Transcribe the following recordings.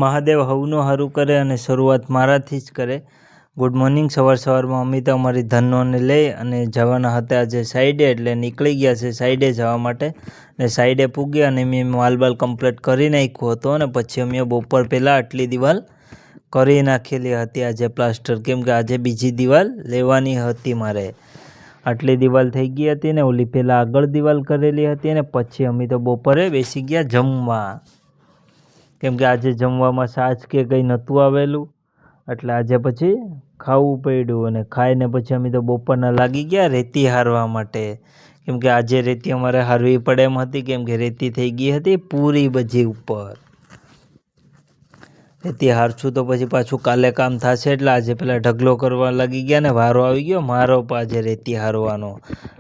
મહાદેવ હવનું સારું કરે અને શરૂઆત મારાથી જ કરે. Good morning. સવારમાં અમે તો અમારી ધનોને લઈ અને જવાના હતા આજે સાઈડે, એટલે નીકળી ગયા છે સાઈડે જવા માટે. ને સાઈડે પૂગ્યા અને મેં માલબાલ કમ્પ્લીટ કરી નાખ્યો હતો. અને પછી અમે બપોર પહેલાં આટલી દિવાલ કરી નાખેલી હતી આજે પ્લાસ્ટર, કેમ કે આજે બીજી દિવાલ લેવાની હતી મારે. આટલી દિવાલ થઈ ગઈ હતી ને ઓલી પહેલાં આગળ દિવાલ કરેલી હતી ને પછી અમે તો બપોરે બેસી ગયા જમવા, કેમ કે આજે જમવામાં છાશ કે કંઈ નહોતું આવેલું, એટલે આજે પછી ખાવું પડ્યું. અને ખાઈને પછી અમે તો બપોરના લાગી ગયા રેતી હારવા માટે, કેમ કે આજે રેતી અમારે હારવી પડે એમ હતી, કેમ કે રેતી થઈ ગઈ હતી પૂરી બધી ઉપર. રેતી હારશું તો પછી પાછું કાલે કામ થશે, એટલે આજે પેલા ઢગલો કરવા લાગી ગયા ને વારો આવી ગયો મારો આજે રેતી હારવાનો.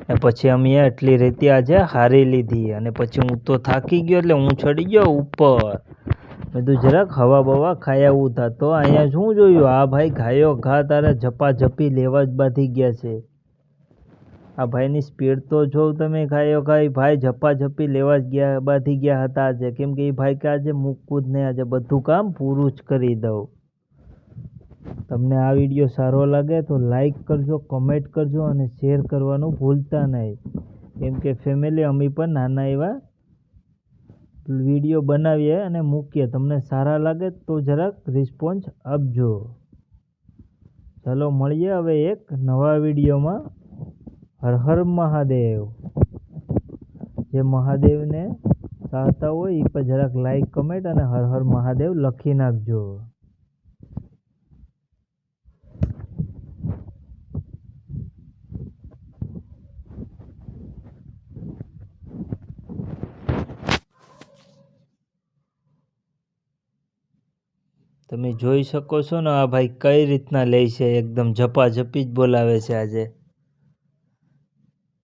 ને પછી અમે એટલી રેતી આજે હારી લીધી. અને પછી હું તો થાકી ગયો એટલે હું ચડી ગયો ઉપર. મેં તો જરાક હવા બવા ખાઈ આવું હતા. તો અહીંયા શું જોયું, આ ભાઈ ઘાયો ઘા તારે ઝપાઝપી લેવા જ બાંધી ગયા છે. આ ભાઈની સ્પીડ તો જોઉં તમે, ઘાયો ઘાઈ ભાઈ ઝપાઝપી લેવા જ બાંધી ગયા હતા આજે, કેમ કે એ ભાઈ કે આજે મૂકવું જ નહીં, આજે બધું કામ પૂરું જ કરી દઉં. તમને આ વિડીયો સારો લાગે તો લાઈક કરજો, કમેન્ટ કરજો અને શેર કરવાનું ભૂલતા નહીં, કેમ કે ફેમિલી અમે પણ નાના એવા વિડીયો બનાવીએ અને મૂકીએ. તમને સારા લાગે તો જરાક રિસ્પોન્સ આપજો. ચાલો મળીએ હવે એક નવા વિડીયોમાં. હર હર મહાદેવ. જે મહાદેવને ચાહતા હોય એ પણ જરાક લાઈક કમેન્ટ અને હર હર મહાદેવ લખી નાખજો. તમે જોઈ શકો છો ને આ ભાઈ કઈ રીતના લે છે, એકદમ ઝપાઝપી જ બોલાવે છે આજે.